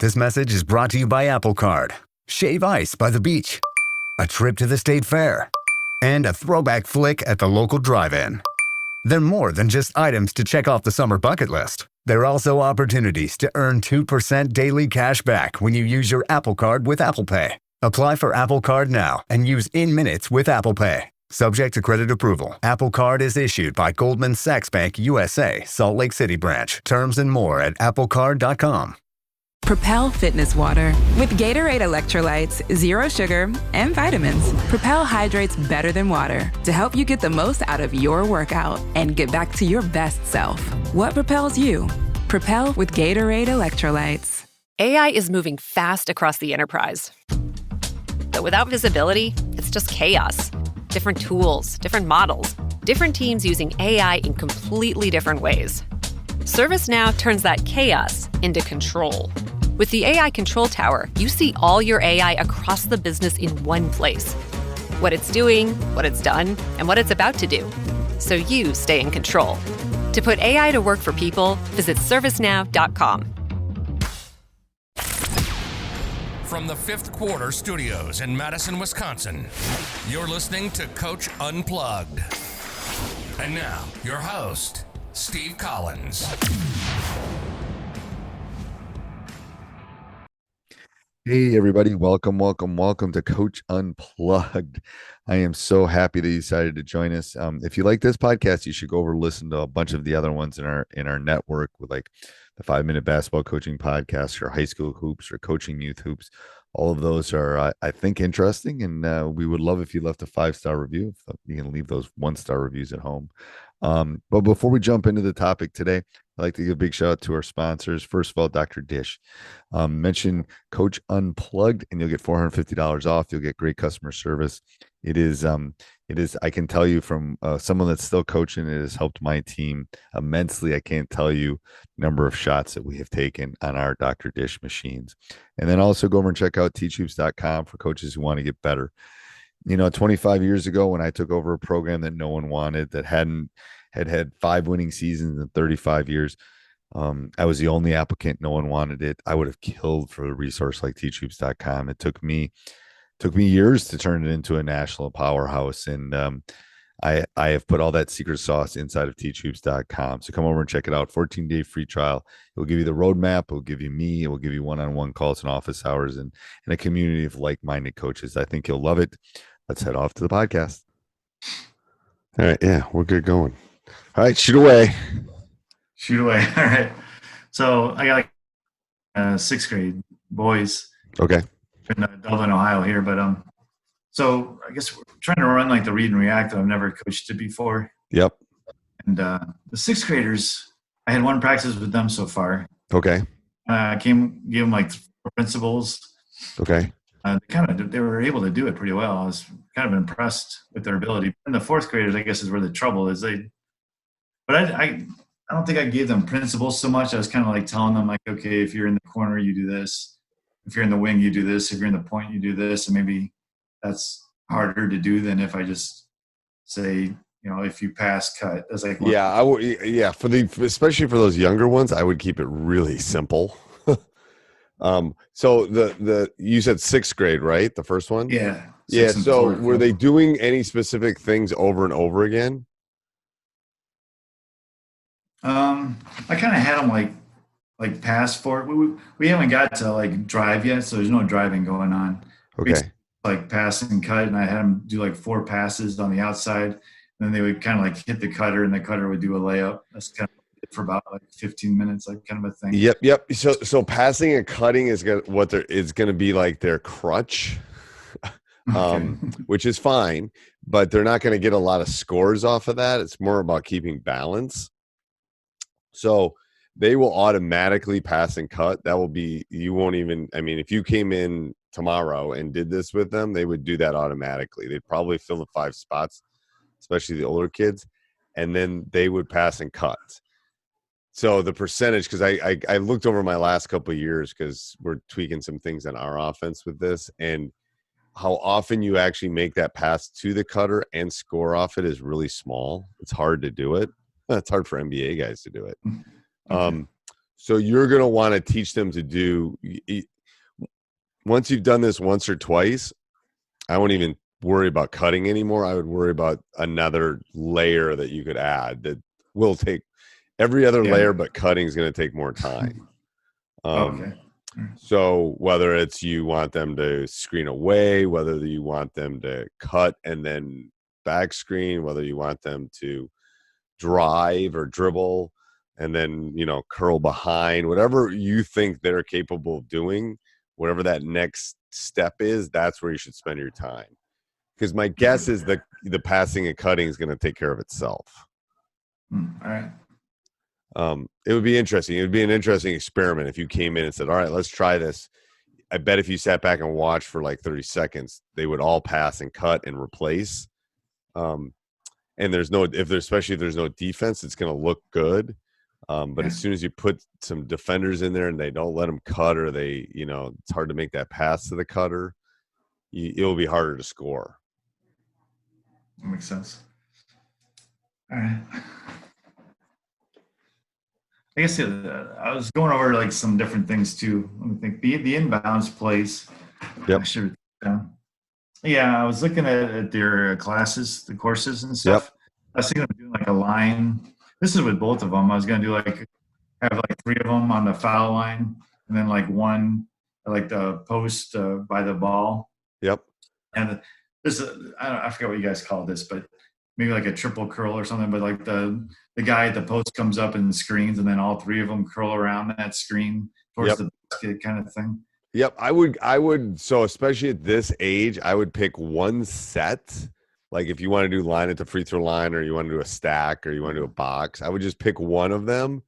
This message is brought to you by Apple Card. Shave ice by the beach. A trip to the state fair. And a throwback flick at the local drive-in. They're more than just items to check off the summer bucket list. They're also opportunities to earn 2% daily cash back when you use your Apple Card with Apple Pay. Apply for Apple Card now and use in minutes with Apple Pay. Subject to credit approval. Apple Card is issued by Goldman Sachs Bank USA, Salt Lake City branch. Terms and more at applecard.com. Propel Fitness Water. With Gatorade electrolytes, zero sugar, and vitamins, Propel hydrates better than water to help you get the most out of your workout and get back to your best self. What propels you? Propel with Gatorade electrolytes. AI is moving fast across the enterprise. But without visibility, it's just chaos. Different tools, different models, different teams using AI in completely different ways. ServiceNow turns that chaos into control. With the AI Control Tower, you see all your AI across the business in one place. What it's doing, what it's done, and what it's about to do. So you stay in control. To put AI to work for people, visit servicenow.com. From the Fifth Quarter Studios in Madison, Wisconsin, you're listening to Coach Unplugged. And now, your host, Steve Collins. Hey, everybody. Welcome to Coach Unplugged. I am so happy that you decided to join us. If you like this podcast, you should go over and listen to a bunch of the other ones in our network, with like the 5-Minute Basketball Coaching Podcast, or High School Hoops, or Coaching Youth Hoops. All of those are, I think, interesting, and we would love if you left a 5-star review. You can leave those 1-star reviews at home. But before we jump into the topic today, I'd like to give a big shout out to our sponsors. First of all, Dr. Dish. Mention Coach Unplugged and you'll get $450 off. You'll get great customer service. It is, I can tell you from someone that's still coaching, it has helped my team immensely. I can't tell you the number of shots that we have taken on our Dr. Dish machines. And then also go over and check out teachhoops.com for coaches who want to get better. 25 years ago, when I took over a program that no one wanted, that had 5 winning seasons in 35 years, I was the only applicant. No one wanted it. I would have killed for a resource like teachhoops.com. It took me years to turn it into a national powerhouse. And I have put all that secret sauce inside of teachhoops.com. So come over and check it out. 14-day free trial. It will give you the roadmap. It will give you me. It will give you one-on-one calls and office hours and a community of like-minded coaches. I think you'll love it. Let's head off to the podcast. All right. Yeah, we're good going. All right. Shoot away. All right. So I got like 6th grade boys. Okay. In Dublin, Ohio here. But so I guess we're trying to run like the read and react. I've never coached it before. Yep. And the 6th graders, I had one practice with them so far. Okay. I gave them like 4 principles. Okay. They were able to do it pretty well. I was kind of impressed with their ability. And the 4th graders, I guess, is where the trouble is. But I don't think I gave them principles so much. I was kind of like telling them, like, okay, if you're in the corner, you do this. If you're in the wing, you do this. If you're in the point, you do this. And maybe that's harder to do than if I just say, if you pass, cut. That's like, I would. Yeah, especially for those younger ones, I would keep it really simple. So you said 6th grade, right? The first one? Yeah. Yeah. So were they doing any specific things over and over again? I kind of had them like pass for it. We haven't got to like drive yet, so there's no driving going on. Okay. Like pass and cut, and I had them do like 4 passes on the outside, and then they would kind of like hit the cutter, and the cutter would do a layup. That's kind of it for about like 15 minutes, like kind of a thing. Yep. So passing and cutting is gonna be like their crutch, which is fine, but they're not going to get a lot of scores off of that. It's more about keeping balance. So they will automatically pass and cut. That will be, you won't even, if you came in tomorrow and did this with them, they would do that automatically. They'd probably fill the 5 spots, especially the older kids, and then they would pass and cut. So the percentage, because I looked over my last couple of years, because we're tweaking some things in our offense with this, and how often you actually make that pass to the cutter and score off it is really small. It's hard to do it. It's hard for NBA guys to do it. So you're going to want to teach them to do, once you've done this once or twice, I won't even worry about cutting anymore. I would worry about another layer that you could add that will take every other layer, but cutting is going to take more time. Okay. So whether it's you want them to screen away, whether you want them to cut and then back screen, whether you want them to drive or dribble and then, curl behind, whatever you think they're capable of doing, whatever that next step is, that's where you should spend your time. Because my guess is that the passing and cutting is going to take care of itself. All right. It would be interesting. It would be an interesting experiment if you came in and said, all right, let's try this. I bet if you sat back and watched for like 30 seconds, they would all pass and cut and replace. And especially if there's no defense, it's going to look good. But as soon as you put some defenders in there and they don't let them cut, or they, it's hard to make that pass to the cutter, it'll be harder to score. That makes sense. All right. I guess I was going over like some different things too. Let me think. The inbounds plays. Yep. I should. Yeah, I was looking at their classes, the courses and stuff. Yep. I was thinking of doing like a line. This is with both of them. I was going to do have like 3 of them on the foul line, and then like one like the post by the ball. Yep. And this I forget what you guys call this, but maybe like a triple curl or something. But like the guy at the post comes up and screens, and then all 3 of them curl around that screen towards the basket kind of thing. Yep. I would. So especially at this age, I would pick one set. Like if you want to do line at the free throw line, or you want to do a stack, or you want to do a box, I would just pick one of them.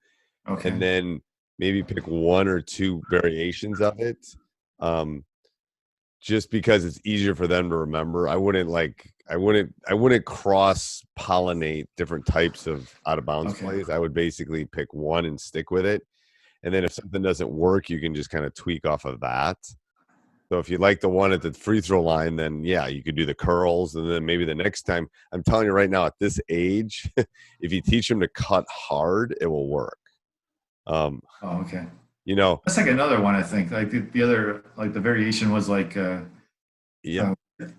Okay. And then maybe pick 1 or 2 variations of it. Just because it's easier for them to remember. I wouldn't cross pollinate different types of out of bounds plays. I would basically pick one and stick with it. And then if something doesn't work, you can just kind of tweak off of that. So if you like the one at the free throw line, then you could do the curls. And then maybe the next time, I'm telling you right now, at this age, if you teach them to cut hard, it will work. Okay. That's like another one, I think. Like the other, like the variation was like, the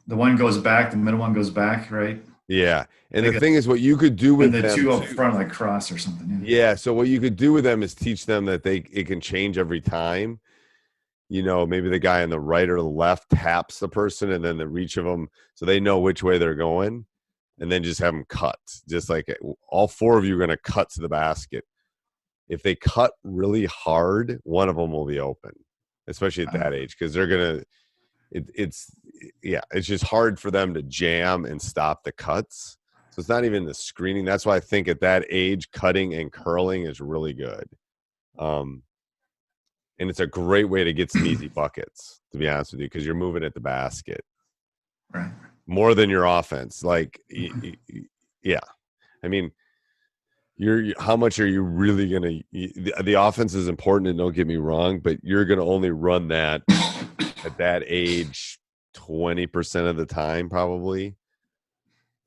one goes back, the middle one goes back, right? Yeah. And the thing is, what you could do with them, the 2 up front, like cross or something. Yeah. So what you could do with them is teach them that it can change every time. Maybe the guy on the right or the left taps the person, and then the reach of them, so they know which way they're going, and then just have them cut. Just like all 4 of you are going to cut to the basket. If they cut really hard, one of them will be open, especially at that age, because they're going to it's just hard for them to jam and stop the cuts. So it's not even the screening. That's why I think at that age, cutting and curling is really good. And it's a great way to get some easy buckets, to be honest with you, because you're moving at the basket. Right. More than your offense. Like, yeah. I mean, how much are you really going to – the offense is important, and don't get me wrong, but you're going to only run that at that age 20% of the time probably.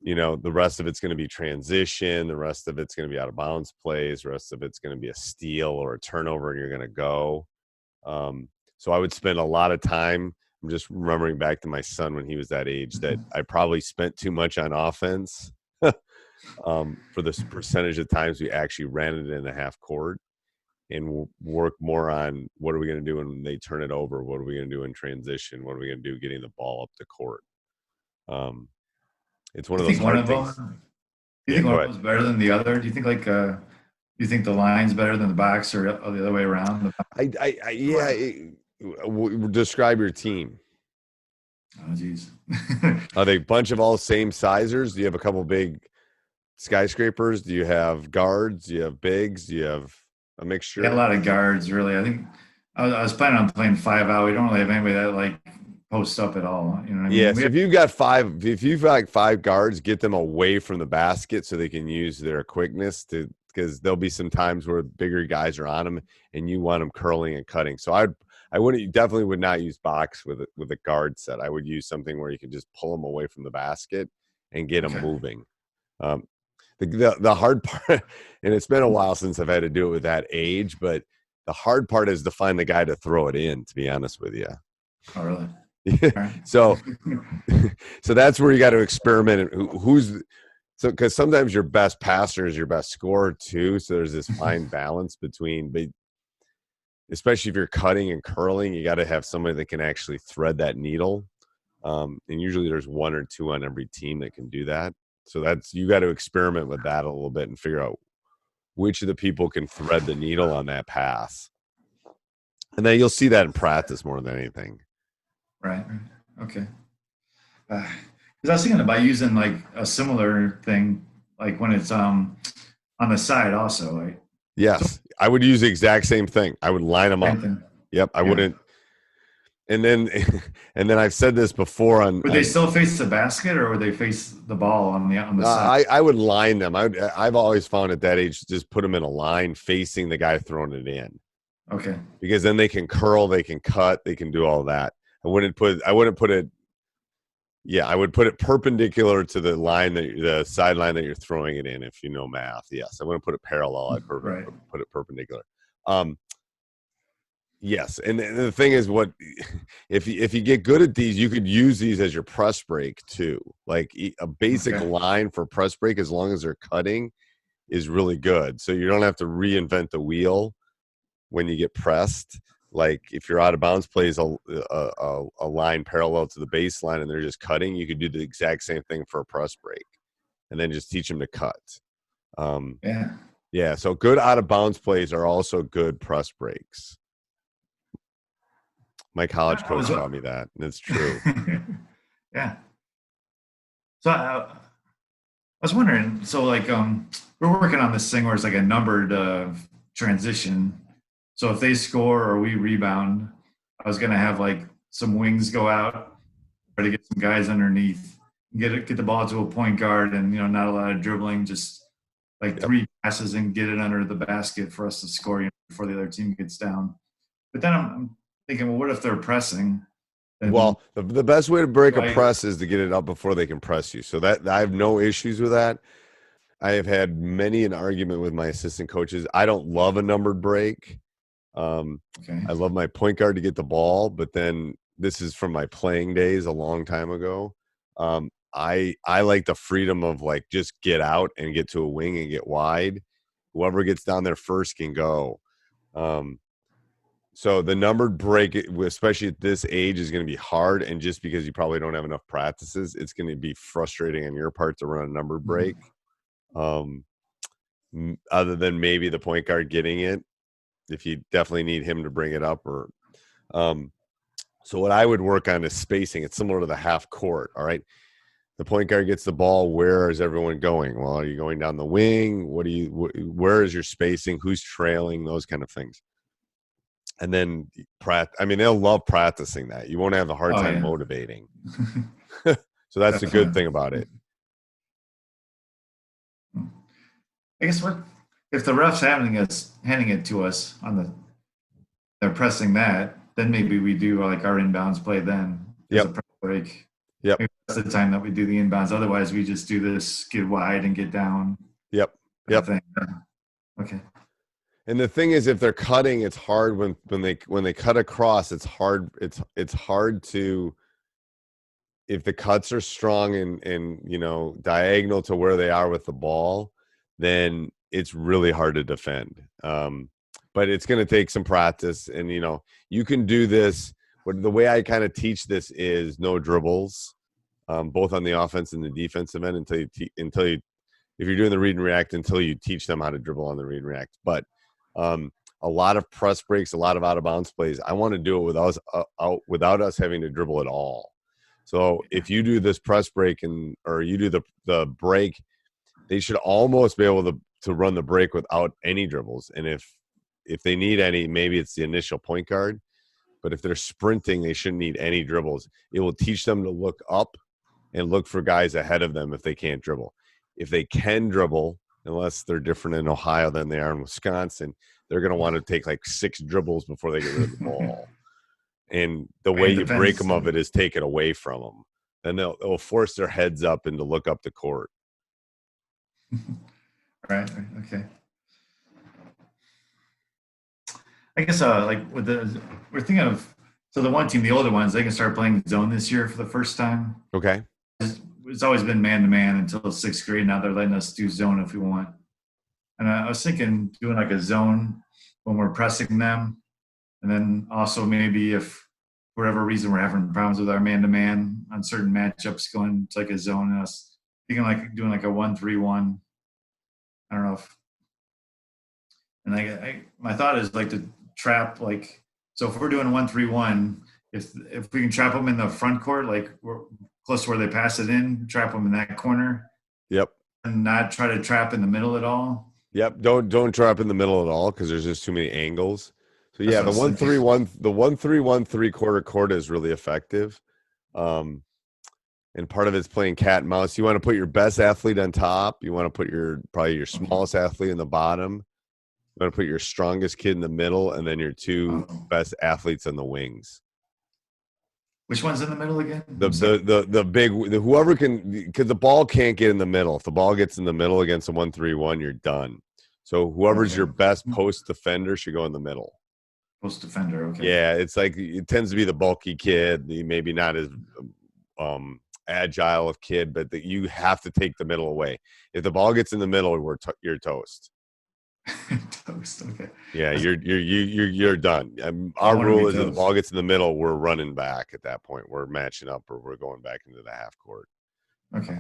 The rest of it's going to be transition. The rest of it's going to be out of bounds plays. The rest of it's going to be a steal or a turnover, and you're going to go. So I would spend a lot of time. I'm just remembering back to my son when he was that age, that I probably spent too much on offense for the percentage of times we actually ran it in the half court, and work more on what are we going to do when they turn it over? What are we going to do in transition? What are we going to do getting the ball up the court? It's one of those hard things. Do you think one of them is better than the other? Do you think do you think the line's better than the box, or the other way around? Describe your team. Oh, geez. Are they a bunch of all same sizers? Do you have a couple big skyscrapers? Do you have guards? Do you have bigs? Do you have a mixture? A lot of guards, really. I think I was planning on playing 5-out. We don't really have anybody that posts up at all. You know what I mean? Yeah. So if you've got 5 guards, get them away from the basket so they can use their quickness because there'll be some times where bigger guys are on them and you want them curling and cutting. So I definitely would not use box with a guard set. I would use something where you can just pull them away from the basket and get them moving. The hard part, and it's been a while since I've had to do it with that age, but The hard part is to find the guy to throw it in, to be honest with you. Oh, really? All right. So that's where you got to experiment. So because sometimes your best passer is your best scorer too. So there's this fine balance between, but especially if you're cutting and curling, you got to have somebody that can actually thread that needle. And usually there's one or two on every team that can do that. So you got to experiment with that a little bit and figure out which of the people can thread the needle on that pass. And then you'll see that in practice more than anything. Right. Okay. Because I was thinking about using like a similar thing, like when it's on the side also. Like, yes, I would use the exact same thing. I would line them up. Yep, I wouldn't. And then I've said this before on. Would they still face the basket, or would they face the ball on the side? I would line them. I've always found at that age, just put them in a line facing the guy throwing it in. Okay. Because then they can curl, they can cut, they can do all that. I would put it perpendicular to the line the sideline that you're throwing it in. If you know math, yes, I wouldn't put it parallel. I'd put it perpendicular. Yes, and the thing is, if you get good at these, you could use these as your press break too. Like a basic line for press break, as long as they're cutting, is really good. So you don't have to reinvent the wheel when you get pressed. Like if your out of bounds plays a line parallel to the baseline and they're just cutting, you could do the exact same thing for a press break, and then just teach them to cut. Yeah. So good out of bounds plays are also good press breaks. My college coach taught me that, and it's true. Yeah. So I was wondering. So like we're working on this thing where it's like a numbered transition. So if they score or we rebound, I was going to have like some wings go out, try to get some guys underneath, get the ball to a point guard, and not a lot of dribbling, just like 3 passes and get it under the basket for us to score before the other team gets down. But then I'm thinking, well, what if they're pressing? Well, the best way to break a press is to get it up before they can press you. So that I have no issues with that. I have had many an argument with my assistant coaches. I don't love a numbered break. I love my point guard to get the ball, but then this is from my playing days a long time ago. I like the freedom of like just get out and get to a wing and get wide. Whoever gets down there first can go. So the numbered break, especially at this age, is going to be hard. And just because you probably don't have enough practices, it's going to be frustrating on your part to run a numbered break. Other than maybe the point guard getting it, if you definitely need him to bring it up. Or so what I would work on is spacing. It's similar to the half court. All right. The point guard gets the ball. Where is everyone going? Well, are you going down the wing? Where is your spacing? Who's trailing? Those kind of things. And then they'll love practicing that. You won't have a hard time motivating. So that's a good thing about it. I guess if the ref's handing it to us they're pressing that, then maybe we do like our inbounds play then. There's a press break. Yep. Maybe that's the time that we do the inbounds. Otherwise, we just do this, get wide and get down. Yep. Thing. Okay. And the thing is, if they're cutting, it's hard when they cut across. It's hard. It's hard to, if the cuts are strong and diagonal to where they are with the ball, then it's really hard to defend. But it's going to take some practice, and you can do this. But the way I kind of teach this is no dribbles, both on the offense and the defensive end until you, if you're doing the read and react, until you teach them how to dribble on the read and react. But a lot of press breaks, a lot of out of bounds plays, I want to do it without us having to dribble at all. So if you do this press break or you do the break, they should almost be able to run the break without any dribbles. And if they need any, maybe it's the initial point guard. But if they're sprinting, they shouldn't need any dribbles. It will teach them to look up and look for guys ahead of them if they can't dribble. If they can dribble, unless they're different in Ohio than they are in Wisconsin, they're going to want to take like 6 dribbles before they get rid of the ball. And the way you break them of it is take it away from them. Then they'll force their heads up and to look up the court. Right. Okay. I guess like we're thinking of, so the one team, the older ones, they can start playing zone this year for the first time. Okay. It's always been man to man until sixth grade. Now they're letting us do zone if we want. And I was thinking doing like a zone when we're pressing them. And then also maybe if for whatever reason we're having problems with our man to man on certain matchups, going to like a zone, and us thinking like doing like a 1-3-1. I don't know if, and my thought is like to trap, like, so if we're doing 1-3-1, if we can trap them in the front court, like we're close to where they pass it in, trap them in that corner. Yep. And not try to trap in the middle at all. Yep. Don't trap in the middle at all because there's just too many angles. So yeah, the 1-3-1, the 1-3-1 3/4 court is really effective. And part of it's playing cat and mouse. You want to put your best athlete on top. You want to put probably your smallest athlete in the bottom. You want to put your strongest kid in the middle, and then your two best athletes on the wings. Which one's in the middle again? Whoever can, because the ball can't get in the middle. If the ball gets in the middle against a 1-3-1, you're done. So whoever's your best post defender should go in the middle. Post defender, okay. Yeah, it's like it tends to be the bulky kid, maybe not as agile of kid, but you have to take the middle away. If the ball gets in the middle, you're toast. Toast, okay. Yeah, you're done. Our rule is if the ball gets in the middle, we're running back at that point. We're matching up or we're going back into the half court. Okay.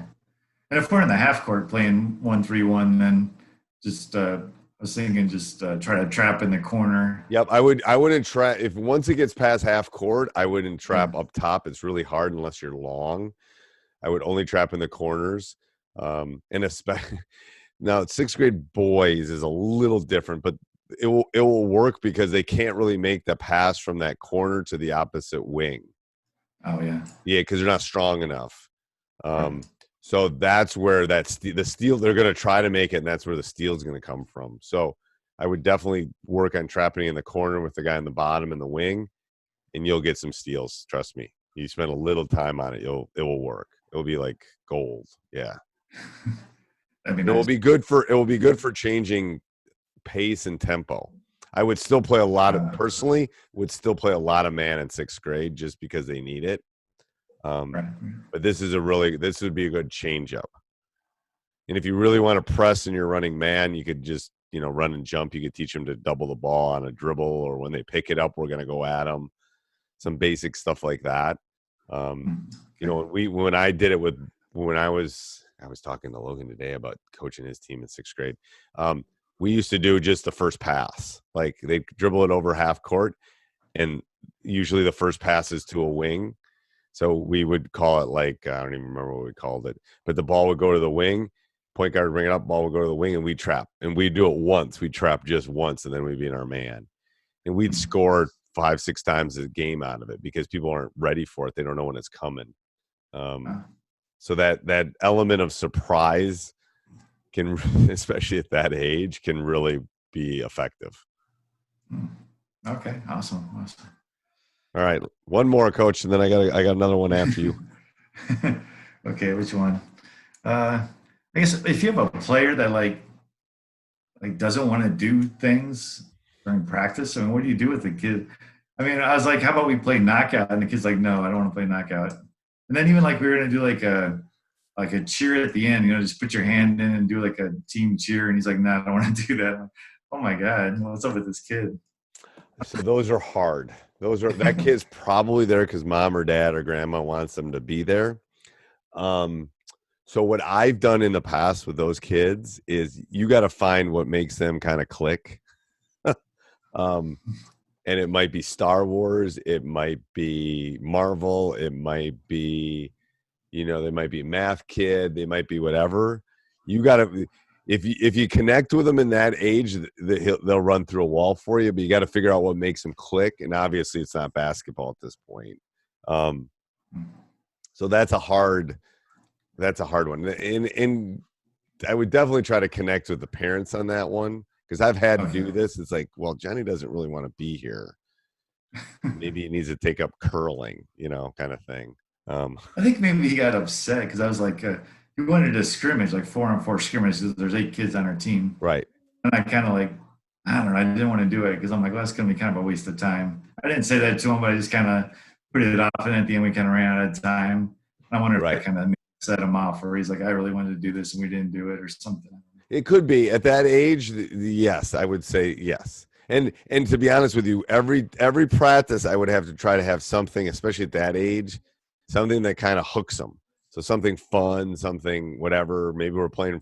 And if we're in the half court playing 1-3-1, then just I was thinking just try to trap in the corner. Yep, I wouldn't trap if once it gets past half court. I wouldn't trap up top. It's really hard unless you're long. I would only trap in the corners, and especially now sixth grade boys is a little different, but it will work because they can't really make the pass from that corner to the opposite wing. Oh yeah, because they're not strong enough. So that's where the steal, they're going to try to make it, and that's where the steal is going to come from. So I would definitely work on trapping in the corner with the guy in the bottom and the wing, and you'll get some steals. Trust me. You spend a little time on it, it will work. It'll be like gold. Yeah. It will be good for changing pace and tempo. I would still play a lot of man in sixth grade just because they need it. But this would be a good change up. And if you really want to press and you're running man, you could just, run and jump. You could teach them to double the ball on a dribble, or when they pick it up, we're going to go at them. Some basic stuff like that. When I did it when I was talking to Logan today about coaching his team in sixth grade. We used to do just the first pass. Like they dribble it over half court, and usually the first pass is to a wing. So we would call it like, I don't even remember what we called it, but the ball would go to the wing, point guard would bring it up, ball would go to the wing, and we'd trap. And we'd do it once. We'd trap just once, and then we'd be in our man. And we'd score 5-6 times a game out of it because people aren't ready for it. They don't know when it's coming. So that element of surprise can, especially at that age, can really be effective. Okay, awesome. All right, one more, Coach, and then I got another one after you. Okay, which one? I guess if you have a player that like doesn't want to do things during practice, I mean, what do you do with the kid? I mean, I was like, how about we play knockout? And the kid's like, no, I don't want to play knockout. And then even like we were gonna do like a cheer at the end, just put your hand in and do like a team cheer. And he's like, no, I don't want to do that. Like, oh my God, what's up with this kid? So those are hard. That kid's probably there because mom or dad or grandma wants them to be there. So what I've done in the past with those kids is you got to find what makes them kind of click. And it might be Star Wars, it might be Marvel, it might be, they might be math kid, they might be whatever. You got to, if you connect with them in that age, they'll run through a wall for you, but you got to figure out what makes them click. And obviously it's not basketball at this point. So that's a hard one. And I would definitely try to connect with the parents on that one. Because I've had to do this. It's like, well, Johnny doesn't really want to be here. Maybe he needs to take up curling, kind of thing. I think maybe he got upset because I was like, he wanted to scrimmage, like 4-on-4 scrimmage. There's 8 kids on our team. Right. And I kind of like, I don't know. I didn't want to do it because I'm like, well, that's going to be kind of a waste of time. I didn't say that to him, but I just kind of put it off. And at the end, we kind of ran out of time. I wonder if that kind of set him off, or he's like, I really wanted to do this and we didn't do it or something. It could be at that age. Yes, I would say yes. And to be honest with you, every practice I would have to try to have something, especially at that age, something that kind of hooks them. So something fun, something whatever. Maybe we're playing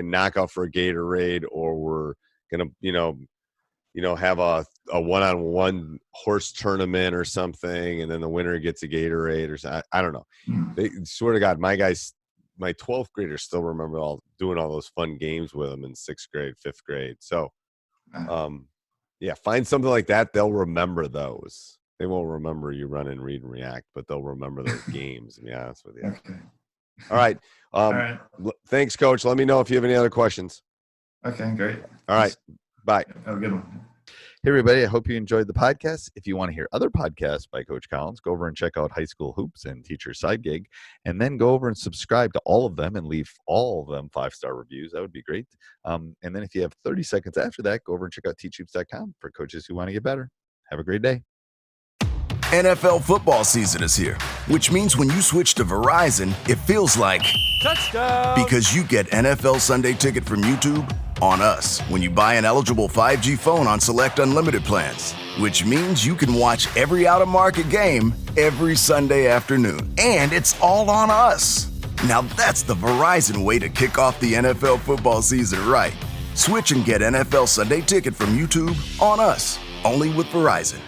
knockout for a Gatorade, or we're gonna have a one-on-one horse tournament or something, and then the winner gets a Gatorade or something. I don't know. They swear to God, my 12th graders still remember doing all those fun games with them in 6th grade, 5th grade. So, find something like that. They'll remember those. They won't remember you run and read and react, but they'll remember those games. To be honest with you. Okay. All right. All right. Thanks, Coach. Let me know if you have any other questions. Okay, great. All right. Bye. Have a good one. Hey, everybody. I hope you enjoyed the podcast. If you want to hear other podcasts by Coach Collins, go over and check out High School Hoops and Teacher Side Gig, and then go over and subscribe to all of them and leave all of them 5-star reviews. That would be great. And then if you have 30 seconds after that, go over and check out teachhoops.com for coaches who want to get better. Have a great day. NFL football season is here, which means when you switch to Verizon, it feels like touchdown, because you get NFL Sunday Ticket from YouTube on us when you buy an eligible 5G phone on select unlimited plans, which means you can watch every out-of-market game every Sunday afternoon, and it's all on us. Now that's the Verizon way to kick off the NFL football season right. Switch and get NFL Sunday Ticket from YouTube on us, only with Verizon.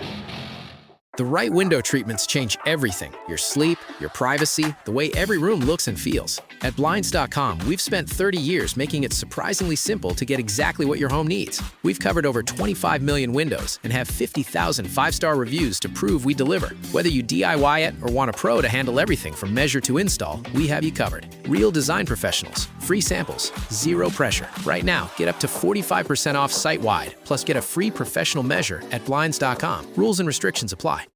The right window treatments change everything. Your sleep, your privacy, the way every room looks and feels. At Blinds.com, we've spent 30 years making it surprisingly simple to get exactly what your home needs. We've covered over 25 million windows and have 50,000 5-star reviews to prove we deliver. Whether you DIY it or want a pro to handle everything from measure to install, we have you covered. Real design professionals, free samples, zero pressure. Right now, get up to 45% off site-wide, plus get a free professional measure at Blinds.com. Rules and restrictions apply.